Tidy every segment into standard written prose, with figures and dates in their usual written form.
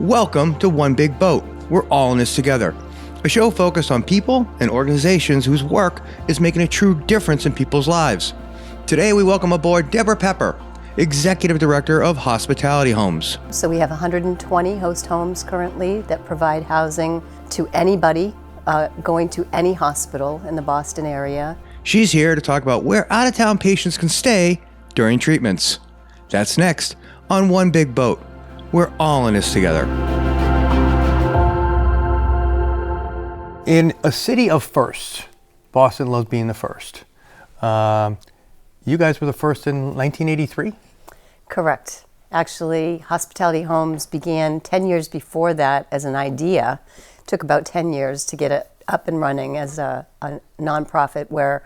Welcome to One Big Boat. We're all in this together. A show focused on people and organizations whose work is making a true difference in people's lives. Today we welcome aboard Deborah Pepper, Executive Director of Hospitality Homes. So we have 120 host homes currently that provide housing to anybody going to any hospital in the Boston area. She's here to talk about where out-of-town patients can stay during treatments. That's next on One Big Boat. We're all in this together. In a city of firsts, Boston loves being the first. You guys were the first in 1983? Correct. Actually, Hospitality Homes began 10 years before that as an idea. It took about 10 years to get it up and running as a nonprofit where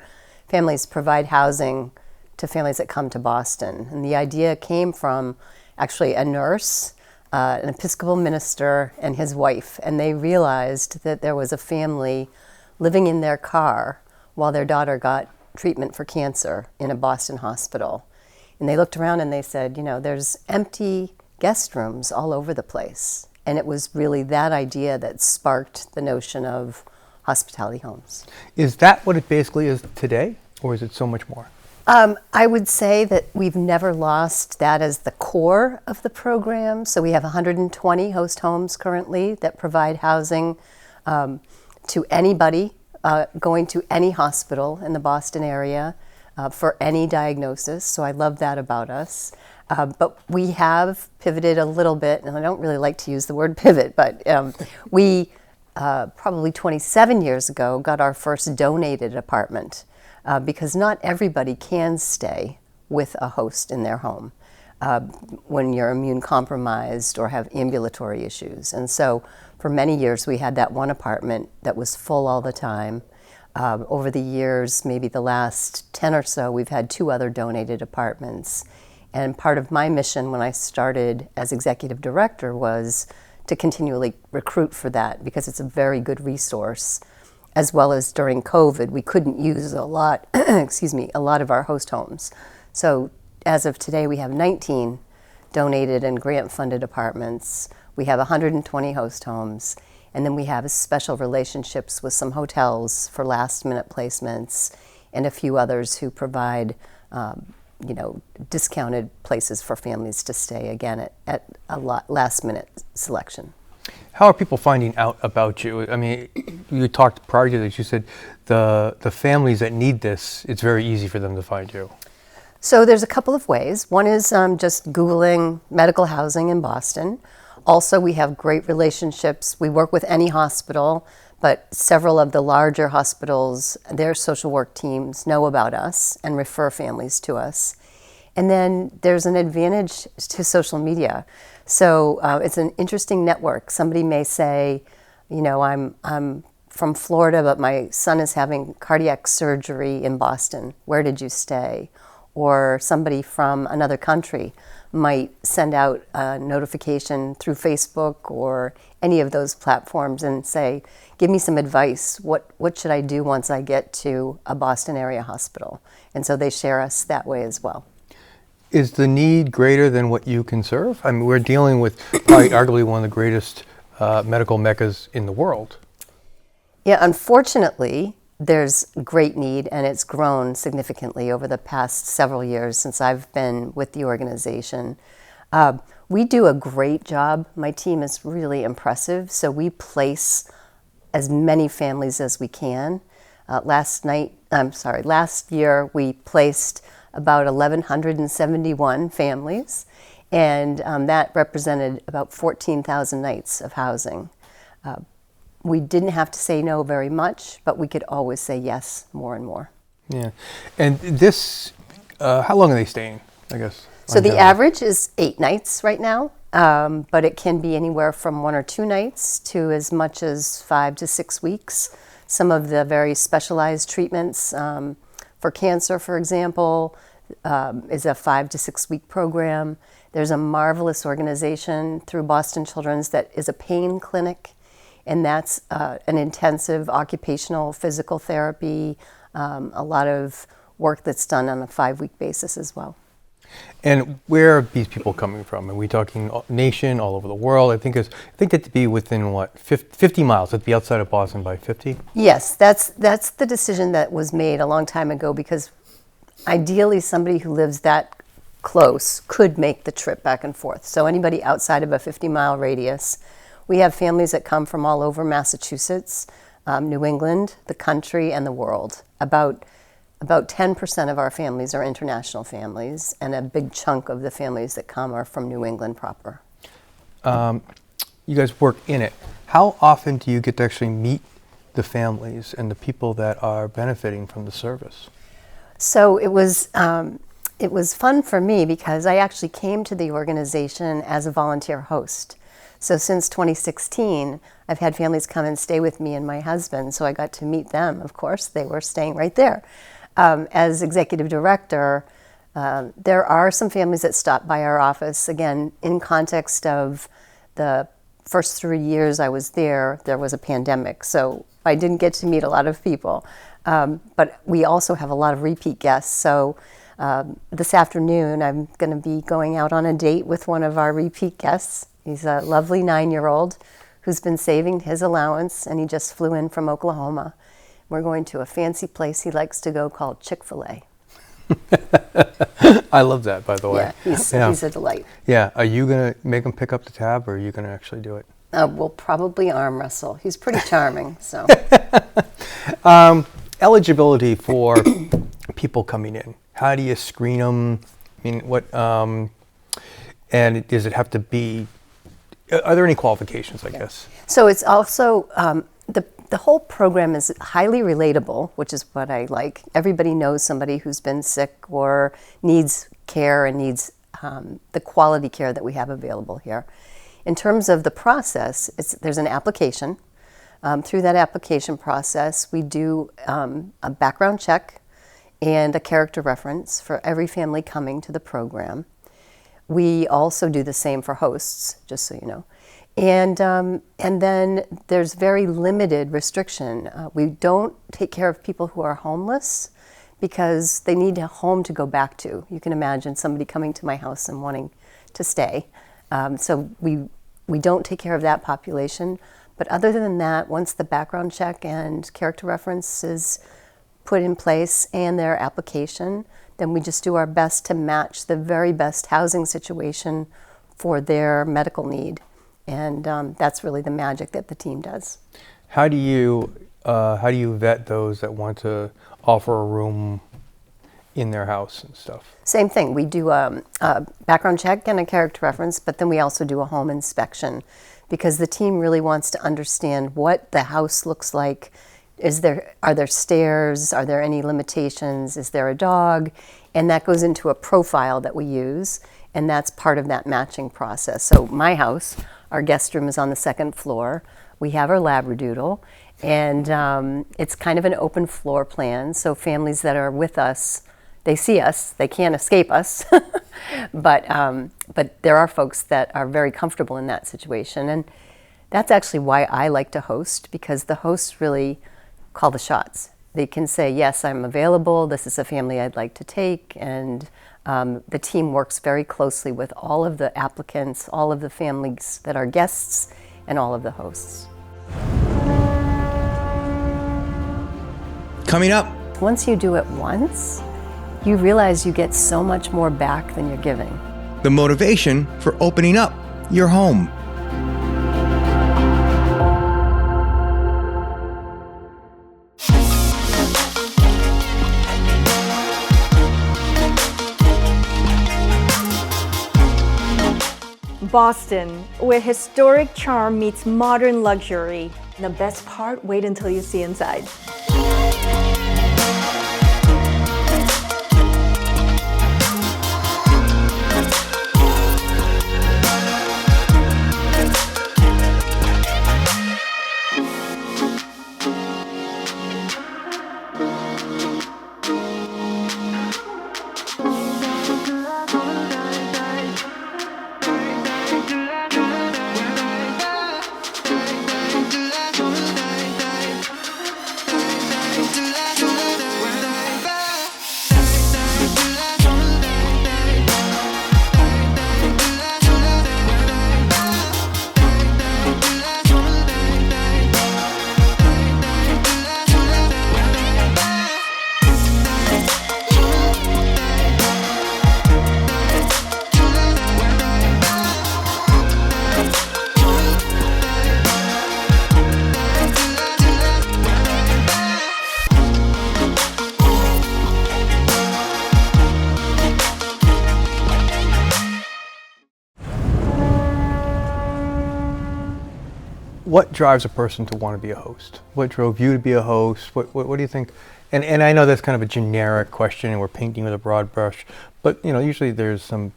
families provide housing to families that come to Boston. And the idea came from actually a nurse, an Episcopal minister, and his wife. And they realized that there was a family living in their car while their daughter got treatment for cancer in a Boston hospital. And they looked around and they said, you know, there's empty guest rooms all over the place. And it was really that idea that sparked the notion of Hospitality Homes. Is that what it basically is today, or is it so much more? I would say that we've never lost that as the core of the program. So we have 120 host homes currently that provide housing to anybody going to any hospital in the Boston area for any diagnosis. So I love that about us. But we have pivoted a little bit, and I don't really like to use the word pivot, but we probably 27 years ago got our first donated apartment. Because not everybody can stay with a host in their home when you're immune compromised or have ambulatory issues. And so for many years we had that one apartment that was full all the time. Over the years, maybe the last 10 or so, we've had 2 other donated apartments. And part of my mission when I started as executive director was to continually recruit for that because it's a very good resource. As well as during COVID, we couldn't use a lot, a lot of our host homes. So as of today, we have 19 donated and grant-funded apartments. We have 120 host homes, and then we have special relationships with some hotels for last-minute placements, and a few others who provide, discounted places for families to stay again at a last-minute selection. How are people finding out about you? I mean, you talked prior to this, you said the families that need this, it's very easy for them to find you. So there's a couple of ways. One is just Googling medical housing in Boston. Also, we have great relationships. We work with any hospital, but several of the larger hospitals, their social work teams know about us and refer families to us. And then there's an advantage to social media. So it's an interesting network. Somebody may say, you know, I'm from Florida, but my son is having cardiac surgery in Boston. Where did you stay? Or somebody from another country might send out a notification through Facebook or any of those platforms and say, give me some advice. What should I do once I get to a Boston area hospital? And so they share us that way as well. Is the need greater than what you can serve? I mean, we're dealing with probably arguably one of the greatest medical meccas in the world. Yeah, unfortunately, there's great need, and it's grown significantly over the past several years since I've been with the organization. We do a great job. My team is really impressive, so we place as many families as we can. Last year we placed about 1,171 families, and that represented about 14,000 nights of housing. We didn't have to say no very much, but we could always say yes more and more. Yeah, and this, how long are they staying, I guess? So the average is 8 nights right now, but it can be anywhere from 1 or 2 nights to as much as 5 to 6 weeks. Some of the very specialized treatments for cancer, for example, is a 5 to 6 week program. There's a marvelous organization through Boston Children's that is a pain clinic, and that's an intensive occupational physical therapy, a lot of work that's done on a 5-week basis as well. And where are these people coming from? Are we talking nation, all over the world? I think it to be within what, 50 miles. It'd be outside of Boston by 50. Yes, that's the decision that was made a long time ago, because ideally somebody who lives that close could make the trip back and forth. So anybody outside of a 50-mile radius. We have families that come from all over Massachusetts, New England, the country, and the world. About 10% of our families are international families, and a big chunk of the families that come are from New England proper. You guys work in it. How often do you get to actually meet the families and the people that are benefiting from the service? So it was fun for me because I actually came to the organization as a volunteer host. So since 2016, I've had families come and stay with me and my husband, so I got to meet them. Of course, they were staying right there. As executive director, there are some families that stop by our office. Again, in context of the first 3 years I was there was a pandemic, so I didn't get to meet a lot of people. But we also have a lot of repeat guests. So this afternoon, I'm going to be going out on a date with one of our repeat guests. He's a lovely 9-year-old who's been saving his allowance, and he just flew in from Oklahoma. We're going to a fancy place he likes to go called Chick-fil-A. I love that, by the way. Yeah, he's a delight. Yeah. Are you going to make him pick up the tab, or are you going to actually do it? We'll probably arm wrestle. He's pretty charming, so. Eligibility for people coming in. How do you screen them? I mean, what, and does it have to be, are there any qualifications, I guess? So it's also, the whole program is highly relatable, which is what I like. Everybody knows somebody who's been sick or needs care and needs the quality care that we have available here. In terms of the process, there's an application. Through that application process, we do a background check and a character reference for every family coming to the program. We also do the same for hosts, just so you know. And then there's very limited restriction. We don't take care of people who are homeless because they need a home to go back to. You can imagine somebody coming to my house and wanting to stay. So we don't take care of that population. But other than that, once the background check and character reference is put in place and their application, then we just do our best to match the very best housing situation for their medical need. And that's really the magic that the team does. How do you vet those that want to offer a room in their house and stuff? Same thing. We do a background check and a character reference, but then we also do a home inspection because the team really wants to understand what the house looks like. Are there stairs? Are there any limitations? Is there a dog? And that goes into a profile that we use, and that's part of that matching process. So my house, our guest room is on the second floor. We have our Labradoodle, and it's kind of an open floor plan. So families that are with us, they see us, they can't escape us, but there are folks that are very comfortable in that situation. And that's actually why I like to host, because the hosts really call the shots. They can say, yes, I'm available, this is a family I'd like to take, and the team works very closely with all of the applicants, all of the families that are guests, and all of the hosts. Coming up, Once you do it once, you realize you get so much more back than you're giving. the motivation for opening up your home. Boston, where historic charm meets modern luxury. The best part, wait until you see inside. What drives a person to want to be a host? What drove you to be a host? What do you think? And I know that's kind of a generic question, and we're painting with a broad brush, but usually there's some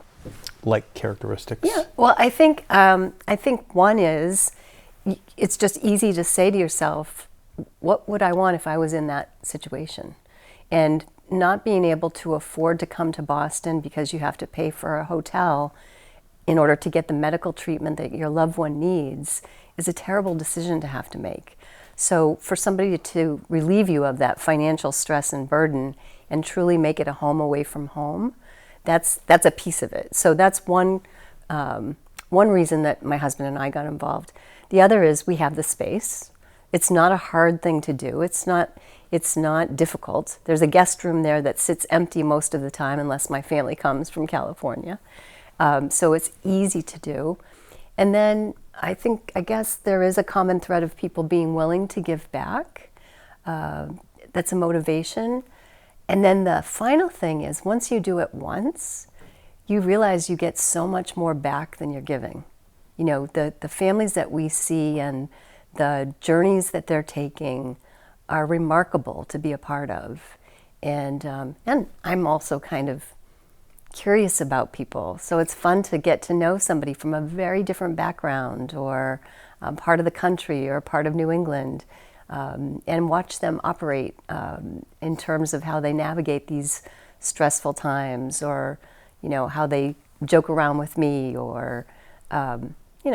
like characteristics. Yeah. Well, I think one is it's just easy to say to yourself, what would I want if I was in that situation? And not being able to afford to come to Boston because you have to pay for a hotel in order to get the medical treatment that your loved one needs is a terrible decision to have to make. So for somebody to relieve you of that financial stress and burden and truly make it a home away from home, that's a piece of it. So that's one reason that my husband and I got involved. The other is we have the space. It's not a hard thing to do. It's not difficult. There's a guest room there that sits empty most of the time unless my family comes from California. So it's easy to do. And then I guess there is a common thread of people being willing to give back. That's a motivation. And then the final thing is once you do it once, you realize you get so much more back than you're giving. The families that we see and the journeys that they're taking are remarkable to be a part of. And I'm also kind of curious about people. So it's fun to get to know somebody from a very different background or part of the country or part of New England and watch them operate in terms of how they navigate these stressful times or, how they joke around with me or,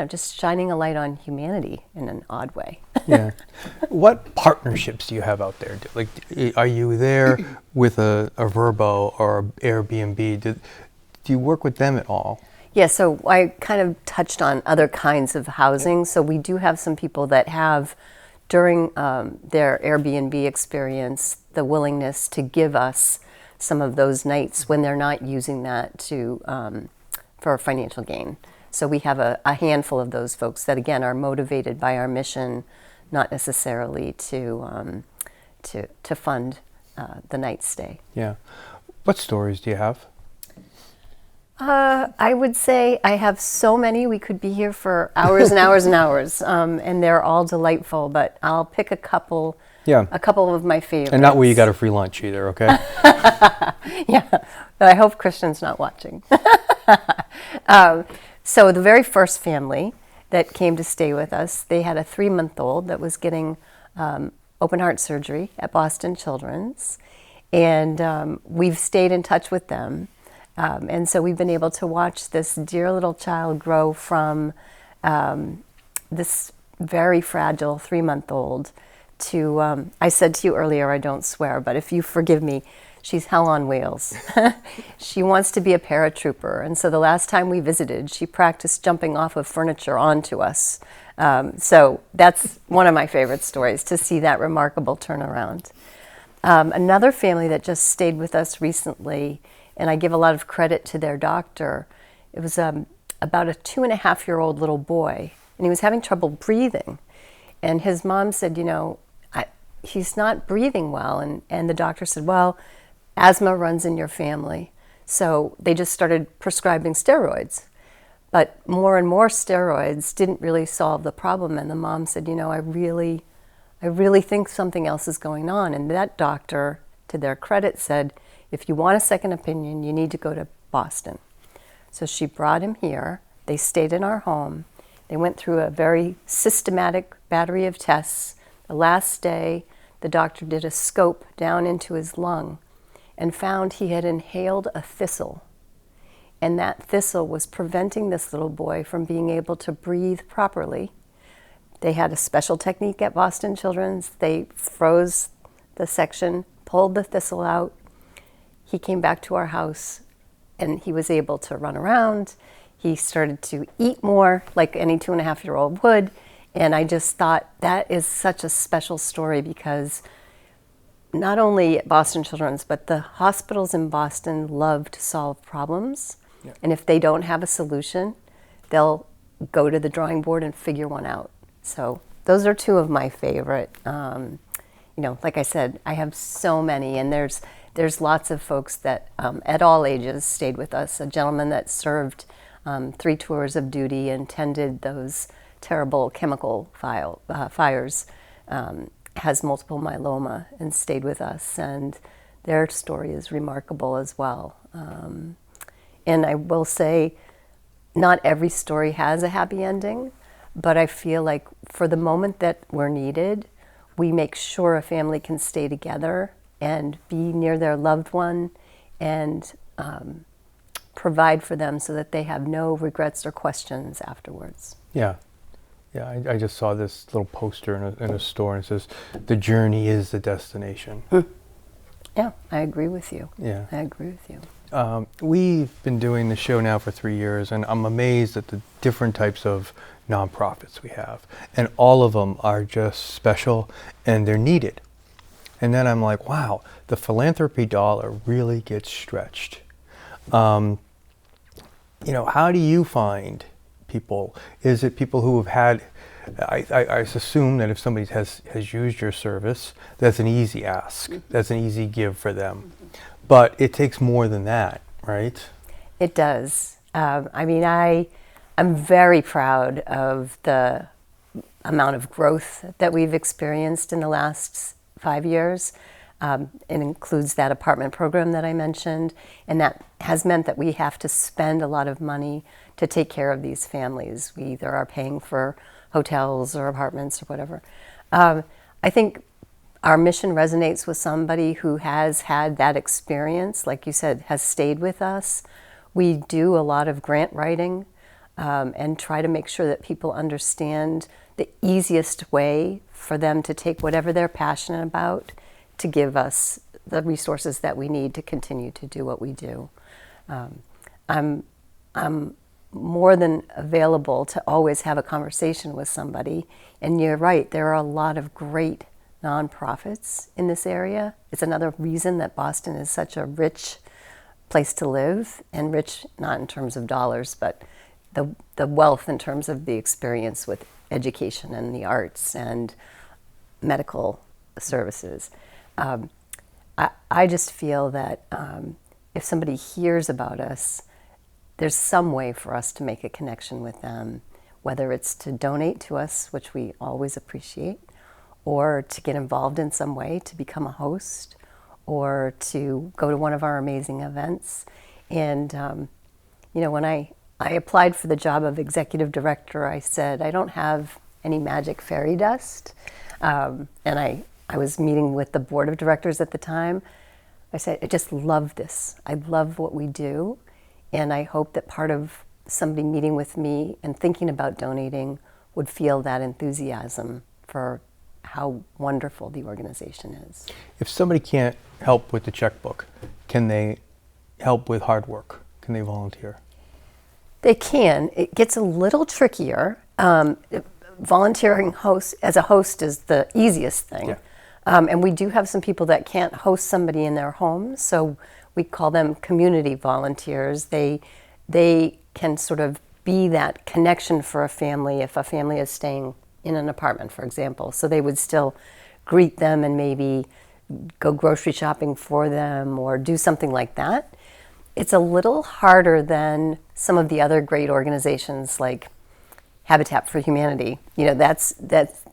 just shining a light on humanity in an odd way. Yeah. What partnerships do you have out there? Like, are you there with a Vrbo or Airbnb? Do you work with them at all? Yeah, so I kind of touched on other kinds of housing. So we do have some people that have, during their Airbnb experience, the willingness to give us some of those nights when they're not using that for financial gain. So we have a handful of those folks that, again, are motivated by our mission, not necessarily to fund the night stay. Yeah. What stories do you have? I would say I have so many. We could be here for hours and hours and hours, and they're all delightful. But I'll pick a couple. Yeah. A couple of my favorites. And not where you got a free lunch either, okay? Yeah. But I hope Christian's not watching. So the very first family that came to stay with us, they had a 3-month-old that was getting open heart surgery at Boston Children's. And we've stayed in touch with them. And so we've been able to watch this dear little child grow from this very fragile 3-month-old to, I said to you earlier, I don't swear, but if you forgive me, she's hell on wheels. She wants to be a paratrooper. And so the last time we visited, she practiced jumping off of furniture onto us. So that's one of my favorite stories, to see that remarkable turnaround. Another family that just stayed with us recently, and I give a lot of credit to their doctor, it was about a 2.5-year-old little boy, and he was having trouble breathing. And his mom said, he's not breathing well. And the doctor said, well, asthma runs in your family. So they just started prescribing steroids. But more and more steroids didn't really solve the problem. And the mom said, I really think something else is going on. And that doctor, to their credit, said, if you want a second opinion, you need to go to Boston. So she brought him here. They stayed in our home. They went through a very systematic battery of tests. The last day, the doctor did a scope down into his lung and found he had inhaled a thistle. And that thistle was preventing this little boy from being able to breathe properly. They had a special technique at Boston Children's. They froze the section, pulled the thistle out. He came back to our house and he was able to run around. He started to eat more like any 2.5-year-old would. And I just thought that is such a special story, because not only at Boston Children's, but the hospitals in Boston love to solve problems. Yeah. And if they don't have a solution, they'll go to the drawing board and figure one out. So those are two of my favorite. Like I said, I have so many, and there's lots of folks that at all ages stayed with us. A gentleman that served 3 tours of duty and tended those terrible chemical fires, has multiple myeloma and stayed with us, and their story is remarkable as well. And I will say, not every story has a happy ending, but I feel like for the moment that we're needed, we make sure a family can stay together and be near their loved one and provide for them so that they have no regrets or questions afterwards. Yeah. Yeah, I just saw this little poster in a store, and it says, "The journey is the destination." Yeah, I agree with you. Yeah. I agree with you. We've been doing the show now for 3 years, and I'm amazed at the different types of nonprofits we have. And all of them are just special, and they're needed. And then I'm like, wow, the philanthropy dollar really gets stretched. How do you find people? Is it people who have had, I assume that if somebody has used your service, that's an easy ask. That's an easy give for them. But it takes more than that, right? It does. I'm very proud of the amount of growth that we've experienced in the last 5 years. It includes that apartment program that I mentioned, and that has meant that we have to spend a lot of money to take care of these families. We either are paying for hotels or apartments or whatever. I think our mission resonates with somebody who has had that experience, like you said, has stayed with us. We do a lot of grant writing and try to make sure that people understand the easiest way for them to take whatever they're passionate about to give us the resources that we need to continue to do what we do. I'm more than available to always have a conversation with somebody. And you're right, there are a lot of great nonprofits in this area. It's another reason that Boston is such a rich place to live, and rich not in terms of dollars, but the wealth in terms of the experience with education and the arts and medical services. I just feel that if somebody hears about us, there's some way for us to make a connection with them, whether it's to donate to us, which we always appreciate, or to get involved in some way, to become a host, or to go to one of our amazing events. And, when I applied for the job of executive director, I said, I don't have any magic fairy dust. And I was meeting with the board of directors at the time. I said, I just love this. I love what we do. And I hope that part of somebody meeting with me and thinking about donating would feel that enthusiasm for how wonderful the organization is. If somebody can't help with the checkbook, can they help with hard work? Can they volunteer? They can. It gets a little trickier. Volunteering as a host is the easiest thing. Yeah. And we do have some people that can't host somebody in their home, so we call them community volunteers. They can sort of be that connection for a family if a family is staying in an apartment, for example. So they would still greet them and maybe go grocery shopping for them or do something like that. It's a little harder than some of the other great organizations like Habitat for Humanity. That's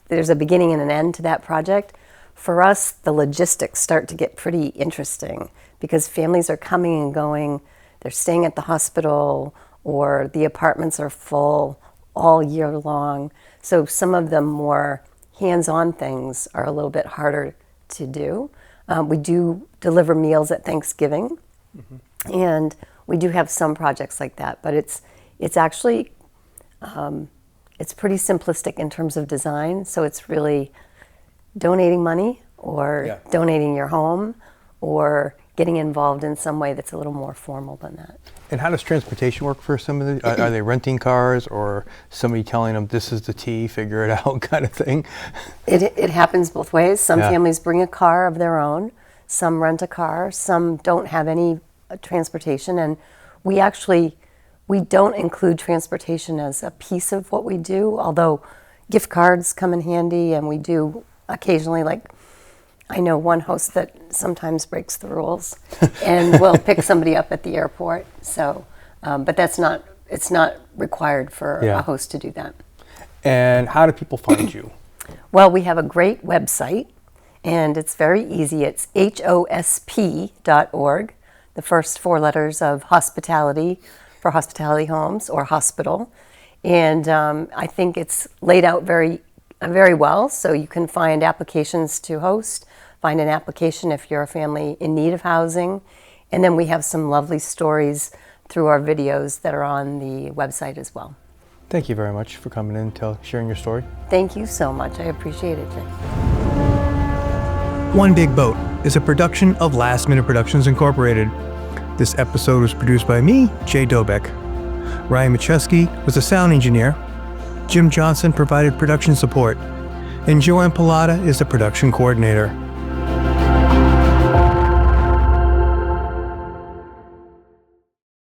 there's a beginning and an end to that project. For us, the logistics start to get pretty interesting because families are coming and going. They're staying at the hospital or the apartments are full all year long. So some of the more hands-on things are a little bit harder to do. We do deliver meals at Thanksgiving, and we do have some projects like that. But it's actually it's pretty simplistic in terms of design. So it's really donating money or donating your home or getting involved in some way that's a little more formal than that. And how does transportation work for some of the, are they renting cars or somebody telling them this is the T, figure it out kind of thing? It happens both ways. Some families bring a car of their own, some rent a car, some don't have any transportation, and we don't include transportation as a piece of what we do, although gift cards come in handy, and we do occasionally, like I know one host that sometimes breaks the rules and will pick somebody up at the airport. So, but it's not required for a host to do that. And how do people find you? Well, we have a great website, and it's very easy. It's hosp.org, the first four letters of hospitality for hospitality homes or hospital. And I think it's laid out very well, so you can find applications to host, find an application if you're a family in need of housing, and then we have some lovely stories through our videos that are on the website as well. Thank you very much for coming in and sharing your story. Thank you so much. I appreciate it, Jay. One Big Boat is a production of Last Minute Productions Incorporated. This episode was produced by me, Jay Dobeck. Ryan Macheski was the sound engineer. Jim Johnson provided production support. And Joanne Pilata is the production coordinator.